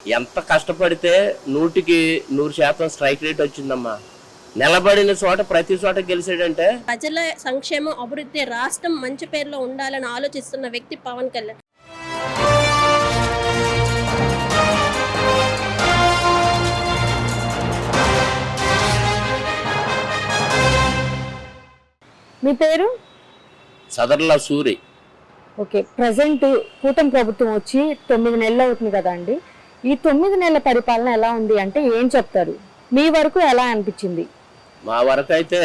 ఎంత కష్టపడితే 100% strike rate వచ్చిందమ్మా. నిలబడిన చోట ప్రతి చోట గెలిచాడంటే ప్రజల సంక్షేమం, అభివృద్ధి, రాష్ట్రం మంచి పేరులో ఉండాలని ఆలోచిస్తున్న వ్యక్తి పవన్ కళ్యాణ్. మీ పేరు? సదర్లా సూరి. ఓకే, ప్రజెంట్ కూటమి ప్రభుత్వం వచ్చి 9 నెలలు అవుతుంది కదా అండి. ఈ 9 నెలల పరిపాలన ఎలా ఉంది అంటే ఏం చెప్తారు? మీ వరకు ఎలా అనిపించింది? మా వరకు అయితే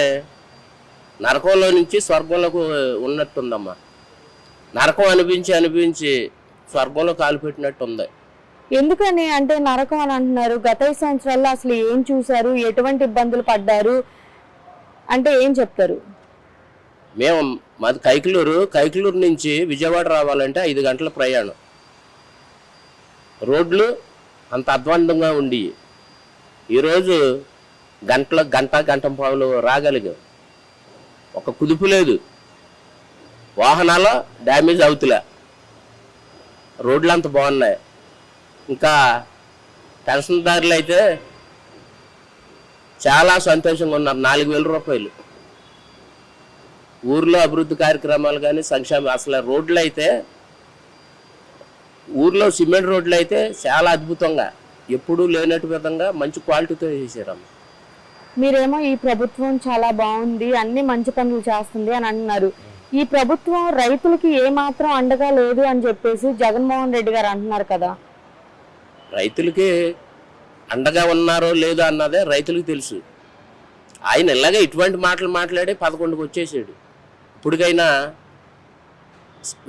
నరకంలో నుంచి స్వర్గంలోకి ఉన్నట్టుందమ్మా. నరకం అనిపించి స్వర్గంలో కాలు పెట్టినట్టు ఉంది. ఎందుకని అంటే నరకం అని అంటున్నారు? గత 5 సంవత్సరాల్లో అసలు ఏం చూశారు? ఎటువంటి ఇబ్బందులు పడ్డారు అంటే ఏం చెప్తారు? మాది కైకలూరు నుంచి విజయవాడ రావాలంటే 5 గంటల ప్రయాణం. రోడ్లు అంత అధ్వాన్నంగా ఉండి ఈరోజు గంట పావులు రాగలిగాం. ఒక కుదుపు లేదు, వాహనాల డ్యామేజ్ అవుతులే, రోడ్లు అంత బాగున్నాయి. ఇంకా పెన్షన్దారులు అయితే చాలా సంతోషంగా ఉన్నారు. 4,000 రూపాయలు. ఊర్లో అభివృద్ధి కార్యక్రమాలు కానీ సంక్షేమ, అసలు రోడ్లు అయితే ఊర్లో సిమెంట్ రోడ్లు అయితే చాలా అద్భుతంగా ఎప్పుడూ లేనట్టు విధంగా మంచి క్వాలిటీతో చేశారమ్మ. మీరేమో ఈ ప్రభుత్వం చాలా బాగుంది, అన్ని మంచి పనులు చేస్తుంది అని అంటున్నారు. ఈ ప్రభుత్వం రైతులకి ఏమాత్రం అండగా లేదు అని చెప్పేసి జగన్మోహన్ రెడ్డి గారు అంటున్నారు కదా. రైతులకి అండగా ఉన్నారో లేదో అన్నదే రైతులకు తెలుసు. ఆయన ఇలాగే ఇటువంటి మాటలు మాట్లాడి 11కి వచ్చేసాడు. ఇప్పటికైనా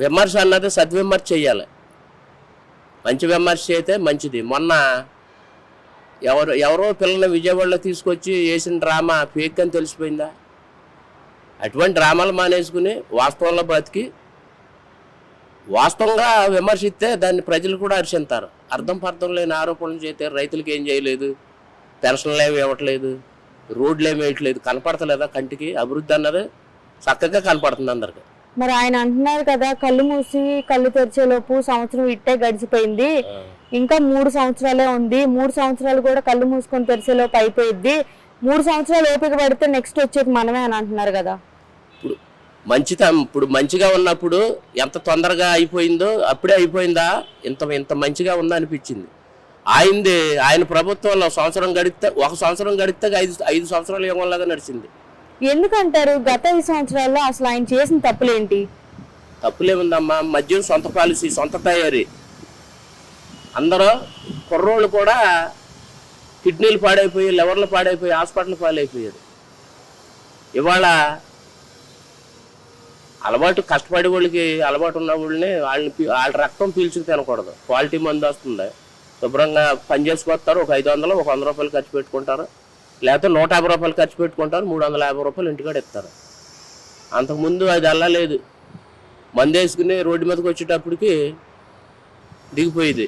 విమర్శ అన్నది సద్విమర్శ చేయాలి. మంచి విమర్శ అయితే మంచిది. మొన్న ఎవరో పిల్లల్ని విజయవాడలో తీసుకొచ్చి వేసిన డ్రామా ఫేక్ అని తెలిసిపోయిందా? అటువంటి డ్రామాలు మానేసుకుని వాస్తవంలో బ్రతికి వాస్తవంగా విమర్శిస్తే దాన్ని ప్రజలు కూడా హర్షిస్తారు. అర్థం లేని ఆరోపణలు చేస్తే రైతులకి ఏం చేయలేదు, పెన్షన్లు ఏమి ఇవ్వట్లేదు, రోడ్లు ఏమి వేయట్లేదు, కనపడతలేదా కంటికి? అభివృద్ధి అన్నది చక్కగా కనపడుతుంది అందరికి. మరి ఆయన అంటున్నారు కదా, కళ్ళు మూసి కళ్ళు తెరిచేలోపు సంవత్సరం ఇట్టే గడిచిపోయింది, ఇంకా 3 సంవత్సరాలే ఉంది, 3 సంవత్సరాలు కూడా కళ్ళు మూసుకొని తెరిచేలోపు అయిపోయింది, 3 సంవత్సరాలు ఓపిక పడితే నెక్స్ట్ వచ్చేది మనమే అని అంటున్నారు కదా. ఇప్పుడు మంచిగా ఉన్నప్పుడు ఎంత తొందరగా అయిపోయిందో అప్పుడే అయిపోయిందా? ఇంత మంచిగా ఉందా అనిపించింది. ఆయన ప్రభుత్వంలో ఒక సంవత్సరం గడిస్తే 5 సంవత్సరాలు యుగంలాగా నడిచింది. ఎందుకంటారు? గత 5 సంవత్సరాల్లో అసలు ఆయన చేసిన తప్పులేంటి? తప్పులేముందమ్మా, మద్యం సొంత పాలసీ, సొంత తయారీ. అందరూ కుర్రోళ్ళు కూడా కిడ్నీలు పాడైపోయి, లివర్లు పాడైపోయి, హాస్పిటల్ పాలైపోయారు. ఇవాళ కష్టపడే వాళ్ళకి అలవాటు ఉన్న వాళ్ళని వాళ్ళ రక్తం పీల్చుకు తినకూడదు. క్వాలిటీ మందు వస్తుంది, శుభ్రంగా పని చేసుకొస్తారు. ఒక 500 ఒక 100 రూపాయలు ఖర్చు పెట్టుకుంటారు, లేకపోతే 150 రూపాయలు ఖర్చు పెట్టుకుంటారు, 350 రూపాయలు ఇంటికాడ ఇస్తారు. అంతకుముందు అది అలా లేదు. మందు వేసుకుని రోడ్డు మీదకి వచ్చేటప్పటికి దిగిపోయేది,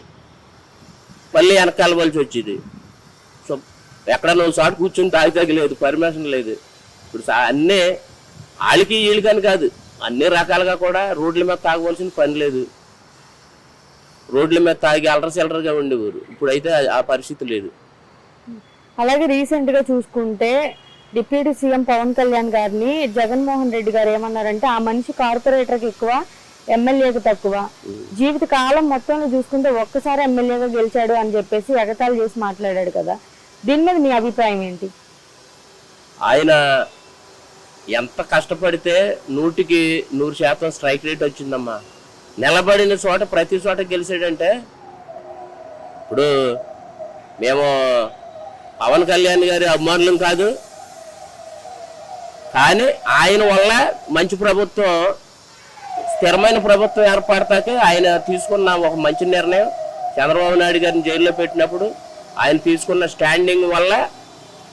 మళ్ళీ వెనకాల వలసి వచ్చేది. సో ఎక్కడ నువ్వు చోట కూర్చొని తాగిలేదు, పర్మిషన్ లేదు. ఇప్పుడు అన్నీ వాళ్ళకి వీళ్ళకని కాదు, అన్ని రకాలుగా కూడా రోడ్ల మీద తాగవలసిన పని లేదు. రోడ్ల మీద తాగి అలరసిల్లరగా ఉండేవారు. ఇప్పుడైతే ఆ పరిస్థితి లేదు. అలాగే రీసెంట్ గా చూసుకుంటే డిప్యూటీ సీఎం పవన్ కళ్యాణ్ గారిని జగన్మోహన్ రెడ్డి గారు ఏమన్నారంటే, ఆ మనిషి కార్పొరేటర్కి ఎక్కువ, ఎమ్మెల్యేకి తక్కువ, జీవిత కాలం మొత్తంలో చూసుకుంటే ఒక్కసారి ఎమ్మెల్యేగా గెలిచాడు అని చెప్పేసి ఎగతాళి చేసి మాట్లాడాడు కదా. దీని మీద మీ అభిప్రాయం ఏంటి? ఆయన ఎంత కష్టపడితే 100% స్ట్రైక్ రేట్ వచ్చిందమ్మా. నిలబడిన చోట ప్రతి చోట గెలిచాడంటే, ఇప్పుడు మేము పవన్ కళ్యాణ్ గారి అభిమానులం కాదు, కానీ ఆయన వల్ల మంచి ప్రభుత్వం, స్థిరమైన ప్రభుత్వం ఏర్పడతాకే ఆయన తీసుకున్న ఒక మంచి నిర్ణయం. చంద్రబాబు నాయుడు గారిని జైల్లో పెట్టినప్పుడు ఆయన తీసుకున్న స్టాండింగ్ వల్ల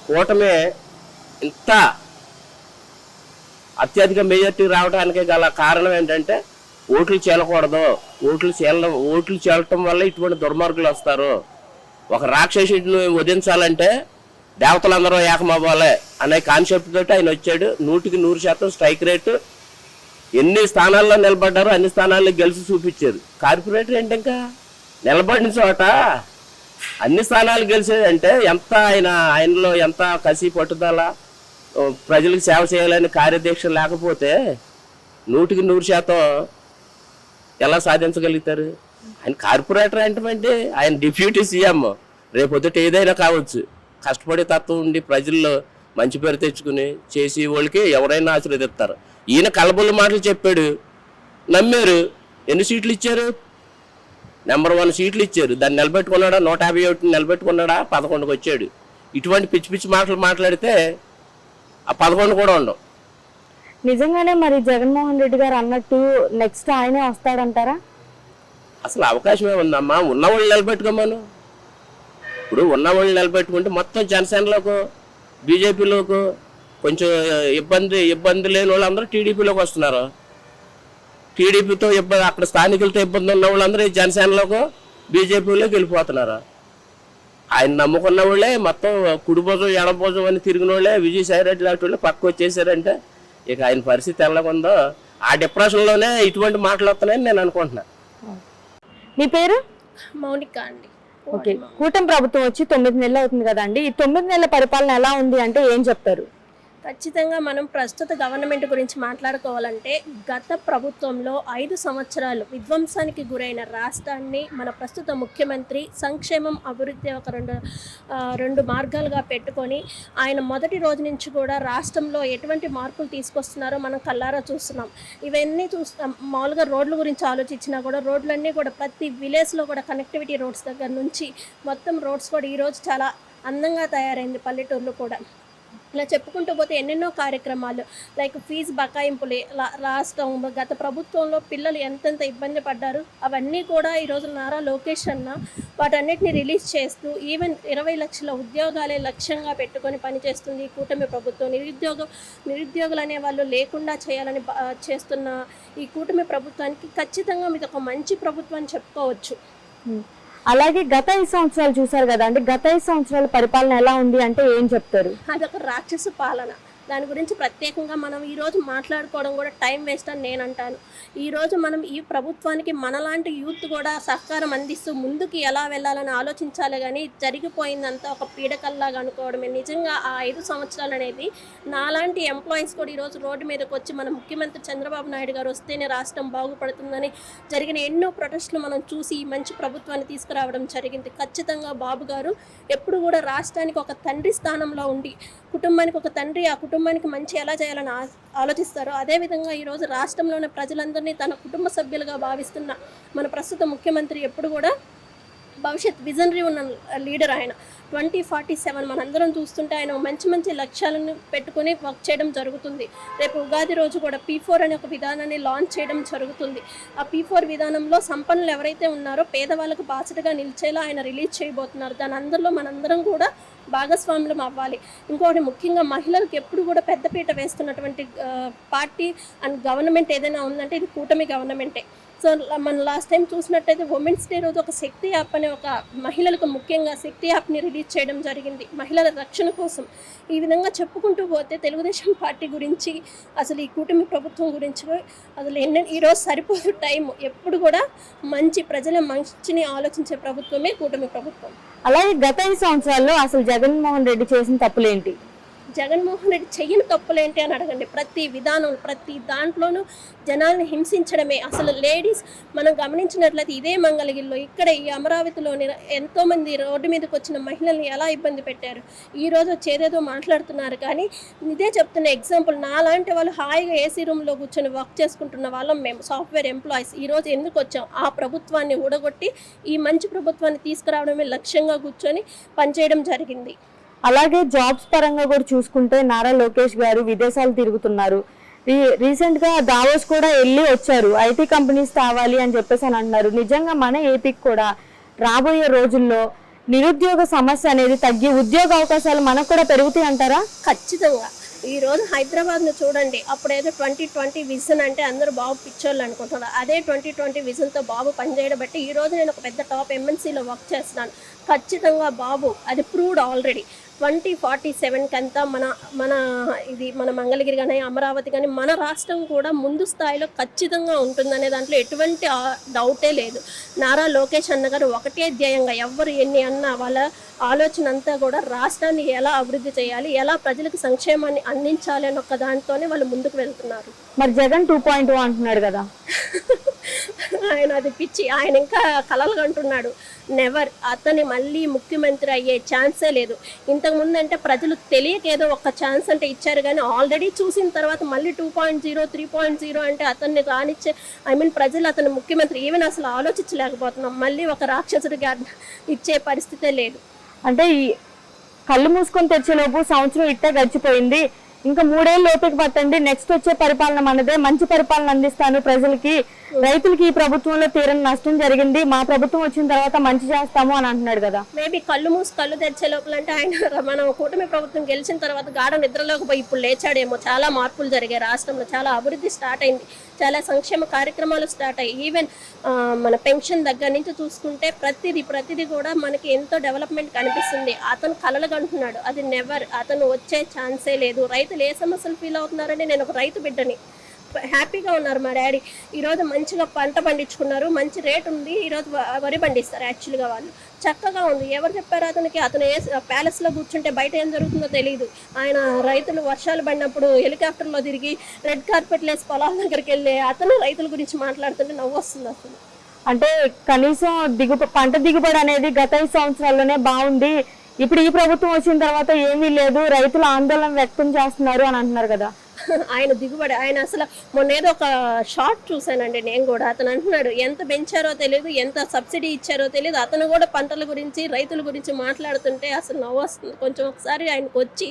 కూటమి ఇంత అత్యధిక మెజార్టీ రావడానికి గల కారణం ఏంటంటే, ఓట్లు చీలకూడదు, ఓట్లు చీలటం వల్ల ఇటువంటి దుర్మార్గులు వస్తారు. ఒక రాక్షసుడిని వధించాలంటే దేవతలందరూ ఏకమవ్వాలి అనే కాన్సెప్ట్ తోటి ఆయన వచ్చాడు. 100% స్ట్రైక్ రేటు. ఎన్ని స్థానాల్లో నిలబడ్డారో అన్ని స్థానాల్లో గెలిచి చూపించారు. కార్పొరేటర్ ఏంటి, ఇంకా నిలబడిన చోట అన్ని స్థానాలు గెలిచేదంటే ఎంత ఆయనలో ఎంత కసి పట్టుదల, ప్రజలకు సేవ చేయాలని కార్యదీక్ష లేకపోతే 100% ఎలా సాధించగలుగుతారు? ఆయన కార్పొరేటర్ అంటే ఆయన డిప్యూటీ సీఎం, రేపొద్దుట ఏదైనా కావచ్చు. కష్టపడే తత్వం ఉండి ప్రజల్లో మంచి పేరు తెచ్చుకుని చేసి వాళ్ళకి ఎవరైనా ఆశీర్వదిస్తారు. ఈయన కలబొల్లి మాటలు చెప్పాడు, నమ్మారు. ఎన్ని సీట్లు ఇచ్చారు? నెంబర్ 1 సీట్లు ఇచ్చారు. దాన్ని నిలబెట్టుకున్నాడా? 151 నిలబెట్టుకున్నాడా? 11కి వచ్చాడు. ఇటువంటి పిచ్చి పిచ్చి మాటలు మాట్లాడితే ఆ 11 కూడా ఉండవు. నిజంగానే మరి జగన్మోహన్ రెడ్డి గారు అన్నట్టు నెక్స్ట్ ఆయనే వస్తాడంటారా? అసలు అవకాశమే ఉందమ్మా. ఉన్నవాళ్ళు నిలబెట్టుకోమను. ఇప్పుడు ఉన్నవాళ్ళు నిలబెట్టుకుంటే మొత్తం జనసేనలోకి, బీజేపీలోకి కొంచెం ఇబ్బంది లేని వాళ్ళందరూ టీడీపీలోకి వస్తున్నారు. టీడీపీతో ఇబ్బంది, అక్కడ స్థానికులతో ఇబ్బంది ఉన్న వాళ్ళందరూ జనసేనలోకి, బీజేపీలోకి వెళ్ళిపోతున్నారు. ఆయన నమ్ముకున్న వాళ్ళే మొత్తం కుడిపోజం ఎడపోజం అని తిరిగిన వాళ్ళే విజయసాయి రెడ్డి లాంటి వాళ్ళు పక్క వచ్చేసారంటే ఇక ఆయన పరిస్థితి ఎలాగుందో ఆ డిప్రెషన్లోనే ఇటువంటి మాటలు వస్తున్నాయని నేను అనుకుంటున్నా. మీ పేరు? మౌనిక అండి. ఓకే, కూటమి ప్రభుత్వం వచ్చి 9 నెలలు అవుతుంది కదండి. ఈ 9 నెలల పరిపాలన ఎలా ఉంది అంటే ఏం చెప్తారు? ఖచ్చితంగా మనం ప్రస్తుత గవర్నమెంట్ గురించి మాట్లాడుకోవాలంటే గత ప్రభుత్వంలో 5 సంవత్సరాలు విధ్వంసానికి గురైన రాష్ట్రాన్ని మన ప్రస్తుత ముఖ్యమంత్రి సంక్షేమం, అభివృద్ధి ఒక రెండు మార్గాలుగా పెట్టుకొని ఆయన మొదటి రోజు నుంచి కూడా రాష్ట్రంలో ఎటువంటి మార్పులు తీసుకొస్తున్నారో మనం కళ్ళారా చూస్తున్నాం. ఇవన్నీ మామూలుగా రోడ్ల గురించి ఆలోచించినా కూడా రోడ్లన్నీ కూడా ప్రతి విలేజ్లో కూడా కనెక్టివిటీ రోడ్స్ దగ్గర నుంచి మొత్తం రోడ్స్ కూడా ఈరోజు చాలా అందంగా తయారైంది. పల్లెటూర్లు కూడా ఇలా చెప్పుకుంటూ పోతే ఎన్నెన్నో కార్యక్రమాలు లైక్ ఫీజు బకాయింపులు రాష్ట్రం గత ప్రభుత్వంలో పిల్లలు ఎంతెంత ఇబ్బంది పడ్డారు అవన్నీ కూడా ఈరోజు నారా లోకేష్ అన్న వాటన్నిటిని రిలీజ్ చేస్తూ ఈవెన్ 20 లక్షల ఉద్యోగాలే లక్ష్యంగా పెట్టుకొని పనిచేస్తుంది ఈ కూటమి ప్రభుత్వం. నిరుద్యోగులు అనే వాళ్ళు లేకుండా చేయాలని చేస్తున్న ఈ కూటమి ప్రభుత్వానికి ఖచ్చితంగా ఇది ఒక మంచి ప్రభుత్వం అని చెప్పుకోవచ్చు. అలాగే గత 5 సంవత్సరాలు చూసారు కదా అంటే గత 5 సంవత్సరాల పరిపాలన ఎలా ఉంది అంటే ఏం చెప్తారు? అదొక రాక్షస పాలన. దాని గురించి ప్రత్యేకంగా మనం ఈరోజు మాట్లాడుకోవడం కూడా టైం వేస్ట్ అని నేను అంటాను. ఈరోజు మనం ఈ ప్రభుత్వానికి మనలాంటి యూత్ కూడా సహకారం అందిస్తూ ముందుకు ఎలా వెళ్ళాలని ఆలోచించాలి, కానీ జరిగిపోయిందంతా ఒక పీడకల్లాగా అనుకోవడమే. నిజంగా ఆ 5 సంవత్సరాలు అనేది నాలాంటి ఎంప్లాయీస్ కూడా ఈరోజు రోడ్డు మీదకి వచ్చి మన ముఖ్యమంత్రి చంద్రబాబు నాయుడు గారు వస్తేనే రాష్ట్రం బాగుపడుతుందని జరిగిన ఎన్నో ప్రొటెస్టులు మనం చూసి ఈ మంచి ప్రభుత్వాన్ని తీసుకురావడం జరిగింది. ఖచ్చితంగా బాబు గారు ఎప్పుడు కూడా రాష్ట్రానికి ఒక తండ్రి స్థానంలో ఉండి కుటుంబానికి ఒక తండ్రి, ఆ కుటుంబానికి మంచి ఎలా చేయాలని ఆలోచిస్తారో అదేవిధంగా ఈరోజు రాష్ట్రంలోని ప్రజలందరినీ తన కుటుంబ సభ్యులుగా భావిస్తున్న మన ప్రస్తుత ముఖ్యమంత్రి ఎప్పుడు కూడా భవిష్యత్ విజనరీ ఉన్న లీడర్. ఆయన 2047 మనందరం చూస్తుంటే ఆయన మంచి లక్ష్యాలను పెట్టుకుని వర్క్ చేయడం జరుగుతుంది. రేపు ఉగాది రోజు కూడా P4 అనే ఒక విధానాన్ని లాంచ్ చేయడం జరుగుతుంది. ఆ P4 విధానంలో సంపన్నులు ఎవరైతే ఉన్నారో పేదవాళ్ళకు బాసటగా నిలిచేలా ఆయన రిలీజ్ చేయబోతున్నారు. దాని అందరిలో మనందరం కూడా భాగస్వాములం అవ్వాలి. ఇంకోటి ముఖ్యంగా మహిళలకు ఎప్పుడు కూడా పెద్దపీట వేస్తున్నటువంటి పార్టీ అండ్ గవర్నమెంట్ ఏదైనా ఉందంటే ఇది కూటమి గవర్నమెంటే. సో మనం లాస్ట్ టైం చూసినట్టయితే ఉమెన్స్ డే రోజు ఒక శక్తి యాప్ అనే ఒక మహిళలకు ముఖ్యంగా శక్తి యాప్ని రిలీజ్ చేయడం జరిగింది మహిళల రక్షణ కోసం. ఈ విధంగా చెప్పుకుంటూ పోతే తెలుగుదేశం పార్టీ గురించి అసలు ఈ కూటమి ప్రభుత్వం గురించి అసలు ఈరోజు సరిపోదు టైం. ఎప్పుడు కూడా ప్రజల మంచిని ఆలోచించే ప్రభుత్వమే కూటమి ప్రభుత్వం. అలాగే గత 5 సంవత్సరాల్లో అసలు జగన్మోహన్ రెడ్డి చేసిన తప్పులేంటి? జగన్మోహన్ రెడ్డి చెయ్యని తప్పులేంటి అని అడగండి. ప్రతి విధానం ప్రతి దాంట్లోనూ జనాల్ని హింసించడమే. అసలు లేడీస్ మనం గమనించినట్లయితే ఇదే మంగళగిరిలో ఇక్కడ ఈ అమరావతిలోని ఎంతోమంది రోడ్డు మీదకి వచ్చిన మహిళల్ని ఎలా ఇబ్బంది పెట్టారు. ఈరోజు వచ్చేదేదో మాట్లాడుతున్నారు కానీ ఇదే చెప్తున్న ఎగ్జాంపుల్ నాలాంటి వాళ్ళు హాయిగా ఏసీ రూమ్లో కూర్చొని వర్క్ చేసుకుంటున్న వాళ్ళం మేము సాఫ్ట్వేర్ ఎంప్లాయీస్. ఈరోజు ఎందుకు వచ్చాం? ఆ ప్రభుత్వాన్ని ఊడగొట్టి ఈ మంచి ప్రభుత్వాన్ని తీసుకురావడమే లక్ష్యంగా కూర్చొని పనిచేయడం జరిగింది. అలాగే జాబ్స్ పరంగా కూడా చూసుకుంటే నారా లోకేష్ గారు విదేశాలు తిరుగుతున్నారు. రీసెంట్ గా దావోస్ కూడా వెళ్ళి వచ్చారు. ఐటీ కంపెనీస్ కావాలి అని చెప్పేసి అని అంటున్నారు. నిజంగా మన ఏపీకి కూడా రాబోయే రోజుల్లో నిరుద్యోగ సమస్య అనేది తగ్గి ఉద్యోగ అవకాశాలు మనకు కూడా పెరుగుతాయి అంటారా? ఖచ్చితంగా. ఈరోజు హైదరాబాద్ను చూడండి. అప్పుడేదో 2020 విజన్ అంటే అందరూ బాబు పిక్చర్లు అనుకుంటున్నారు. అదే 2020 విజన్తో బాబు పనిచేయడం బట్టి ఈరోజు నేను ఒక పెద్ద టాప్ MNCలో వర్క్ చేస్తున్నాను. ఖచ్చితంగా బాబు అది ప్రూవ్డ్ ఆల్రెడీ 2047 అంతా మన మంగళగిరి కానీ అమరావతి కానీ మన రాష్ట్రం కూడా ముందు స్థాయిలో ఖచ్చితంగా ఉంటుందనే దాంట్లో ఎటువంటి డౌటే లేదు. నారా లోకేష్ అన్న గారు ఒకటే ధ్యేయంగా ఎవరు ఎన్ని అన్నా వాళ్ళ ఆలోచన అంతా కూడా రాష్ట్రాన్ని ఎలా అభివృద్ధి చేయాలి, ఎలా ప్రజలకు సంక్షేమాన్ని అందించాలి అని ఒక దాంతోనే వాళ్ళు ముందుకు వెళ్తున్నారు. మరి జగన్ 2.2 అంటున్నాడు కదా. ఆయన అది పిచ్చి. ఆయన ఇంకా కలలు కంటున్నాడు. నెవర్. అతని మళ్ళీ ముఖ్యమంత్రి అయ్యే ఛాన్సే లేదు. ఇంతకుముందు అంటే ప్రజలు తెలియక ఏదో ఒక ఛాన్స్ అంటే ఇచ్చారు, కానీ ఆల్రెడీ చూసిన తర్వాత మళ్ళీ 2.0 3.0 అంటే అతన్ని రానిచ్చే ప్రజలు అతను ముఖ్యమంత్రి ఈవెన్ అసలు ఆలోచించలేకపోతున్నాం. మళ్ళీ ఒక రాక్షసుడికి ఇచ్చే పరిస్థితే లేదు. అంటే ఈ కళ్ళు మూసుకొని తెచ్చేలోపు సంవత్సరం ఇట్టే గడిచిపోయింది, ఇంకా 3 ఏళ్ళు ఓపిక పట్టండి, నెక్స్ట్ వచ్చే పరిపాలన మనదే, మంచి పరిపాలన అందిస్తాను ప్రజలకి, రైతులకి ఈ ప్రభుత్వంలో తీరని నష్టం జరిగింది, మా ప్రభుత్వం వచ్చిన తర్వాత మంచి చేస్తాము అని అంటున్నాడు కదా. మేబీ కళ్ళు మూసి కళ్ళు తెచ్చే లోపల అంటే ఆయన మనం కూటమి ప్రభుత్వం గెలిచిన తర్వాత గాఢ నిద్రలోకి పోయి ఇప్పుడు లేచాడేమో. చాలా మార్పులు జరిగాయి రాష్ట్రంలో, చాలా అభివృద్ధి స్టార్ట్ అయింది, చాలా సంక్షేమ కార్యక్రమాలు స్టార్ట్ అయ్యాయి. ఈవెన్ మన పెన్షన్ దగ్గర నుంచి చూసుకుంటే ప్రతిదీ కూడా మనకి ఎంతో డెవలప్మెంట్ కనిపిస్తుంది. అతను కలలు కంటున్నాడు, అది నెవర్. అతను వచ్చే ఛాన్సే లేదు. రైతులు ఏ సమస్యలు ఫీల్ అవుతున్నారంటే, నేను ఒక రైతు బిడ్డని, హ్యాపీగా ఉన్నారు మా డాడీ. ఈరోజు మంచిగా పంట పండించుకున్నారు, మంచి రేట్ ఉంది. ఈరోజు వరి పండిస్తారు యాక్చువల్గా వాళ్ళు, చక్కగా ఉంది. ఎవరు చెప్పారు అతనికి? అతను ప్యాలెస్లో కూర్చుంటే బయట ఏం జరుగుతుందో తెలియదు. ఆయన రైతులు వర్షాలు పడినప్పుడు హెలికాప్టర్లో తిరిగి రెడ్ కార్పెట్లు వేసి పొలాల దగ్గరికి వెళ్ళి అతను రైతుల గురించి మాట్లాడుతుంటే నవ్వు వస్తుంది అసలు. అంటే కనీసం పంట దిగుబడి అనేది గత 5 సంవత్సరాల్లోనే బాగుంది, ఇప్పుడు ఈ ప్రభుత్వం వచ్చిన తర్వాత ఏమీ లేదు, రైతులు ఆందోళన వ్యక్తం చేస్తున్నారు అని అంటున్నారు కదా. ఆయన దిగుబడి, ఆయన అసలు మొన్న ఏదో ఒక షార్ట్ చూశానండి నేను కూడా. అతను అంటున్నాడు ఎంత పెంచారో తెలియదు, ఎంత సబ్సిడీ ఇచ్చారో తెలియదు. అతను కూడా పంటల గురించి రైతుల గురించి మాట్లాడుతుంటే అసలు నవ్వు వస్తుంది. కొంచెం ఒకసారి ఆయనకు వచ్చి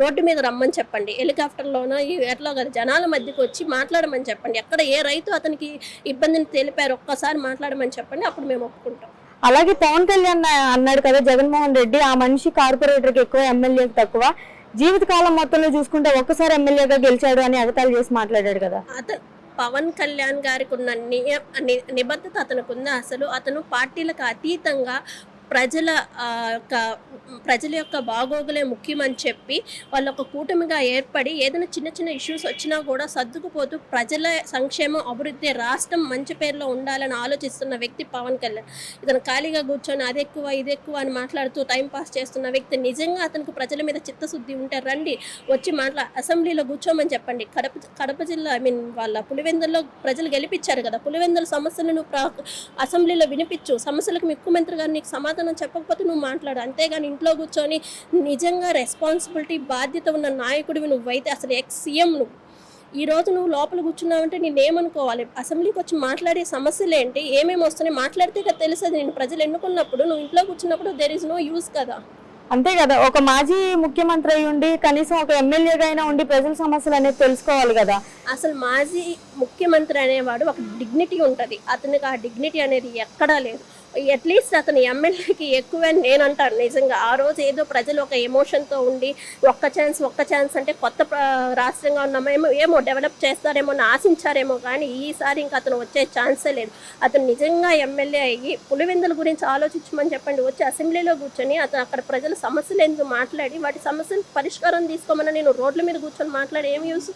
రోడ్డు మీద రమ్మని చెప్పండి, హెలికాప్టర్లోనో ఎట్లా కదా జనాల మధ్యకి వచ్చి మాట్లాడమని చెప్పండి. ఎక్కడ ఏ రైతు అతనికి ఇబ్బందిని తెలిపారు ఒక్కసారి మాట్లాడమని చెప్పండి, అప్పుడు మేము ఒప్పుకుంటాం. అలాగే పవన్ కళ్యాణ్ అన్నాడు కదా జగన్మోహన్ రెడ్డి, ఆ మనిషి కార్పొరేటర్కి ఎక్కువ, ఎమ్మెల్యేకి తక్కువ, జీవితకాలం మొత్తంలో చూసుకుంటే ఒక్కసారి ఎమ్మెల్యేగా గెలిచాడు అని ఎగతాళి చేసి మాట్లాడాడు కదా. పవన్ కళ్యాణ్ గారికి ఉన్న నిబద్ధత అతనికి ఉందా? అసలు అతను పార్టీలకు అతీతంగా ప్రజల యొక్క బాగోగులే ముఖ్యమని చెప్పి వాళ్ళు ఒక కూటమిగా ఏర్పడి ఏదైనా చిన్న ఇష్యూస్ వచ్చినా కూడా సర్దుకుపోతూ ప్రజల సంక్షేమం, అభివృద్ధి, రాష్ట్రం మంచి పేరులో ఉండాలని ఆలోచిస్తున్న వ్యక్తి పవన్ కళ్యాణ్. ఇతను ఖాళీగా కూర్చొని అది ఎక్కువ ఇది ఎక్కువ అని మాట్లాడుతూ టైంపాస్ చేస్తున్న వ్యక్తి. నిజంగా అతనికి ప్రజల మీద చిత్తశుద్ధి ఉంటే రండి, వచ్చి అసెంబ్లీలో కూర్చోమని చెప్పండి. కడప జిల్లా వాళ్ళ పులివెందుల్లో ప్రజలు గెలిపించారు కదా, పులివెందుల సమస్యలు నువ్వు అసెంబ్లీలో వినిపించు, సమస్యలకు ముఖ్యమంత్రి గారు నీకు సమాధానం చెప్పకపోతే నువ్వు మాట్లాడు. అంతేగాని ఇంట్లో కూర్చొని నిజంగా రెస్పాన్సిబిలిటీ బాధ్యత ఉన్న నాయకుడివి నువ్వైతే, అసలు ఎక్స్-సీఎం నువ్వు, ఈరోజు నువ్వు లోపల కూర్చున్నావంటే నేనేమనుకోవాలి? అసెంబ్లీకి వచ్చి మాట్లాడే సమస్యలు ఏంటి, ఏమేమి వస్తున్నాయి మాట్లాడితే కదా తెలుస్తుంది. నేను ప్రజలు ఎన్నుకున్నప్పుడు నువ్వు ఇంట్లో కూర్చున్నప్పుడు దెర్ ఇస్ నో యూస్ కదా. అంతే కదా, ఒక మాజీ ముఖ్యమంత్రి అయి ఉండి కనీసం ఒక ఎమ్మెల్యేగా అయినా ఉండి ప్రజల సమస్యలు అనేది తెలుసుకోవాలి కదా. అసలు మాజీ ముఖ్యమంత్రి అనేవాడు ఒక డిగ్నిటీ ఉంటుంది, అతనికి ఆ డిగ్నిటీ అనేది ఎక్కడా లేదు. అట్లీస్ట్ అతను ఎమ్మెల్యేకి ఎక్కువ నేను అంటాను నిజంగా. ఆ రోజు ఏదో ప్రజలు ఒక ఎమోషన్తో ఉండి ఒక్క ఛాన్స్ అంటే కొత్త రాష్ట్రంగా ఉన్నామేమో, ఏమో డెవలప్ చేస్తారేమో అని ఆశించారేమో, కానీ ఈసారి ఇంకా అతను వచ్చే ఛాన్సే లేదు. అతను నిజంగా ఎమ్మెల్యే అయ్యి పులివెందుల గురించి ఆలోచించమని చెప్పండి, వచ్చి అసెంబ్లీలో కూర్చొని అతను అక్కడ ప్రజల సమస్యలు ఎందుకు మాట్లాడి వాటి సమస్యలు పరిష్కారం తీసుకోమని నేను రోడ్ల మీద కూర్చొని మాట్లాడి ఏం యూస్?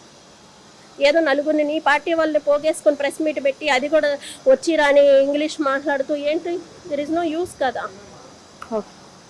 ఏదో నలుగురిని నీ పార్టీ వాళ్ళని పోగేసుకొని ప్రెస్ మీట్ పెట్టి అది కూడా వచ్చి రాని ఇంగ్లీష్ మాట్లాడుతూ ఏంటి? దెర్ ఇస్ నో యూస్ కదా. ఓకే.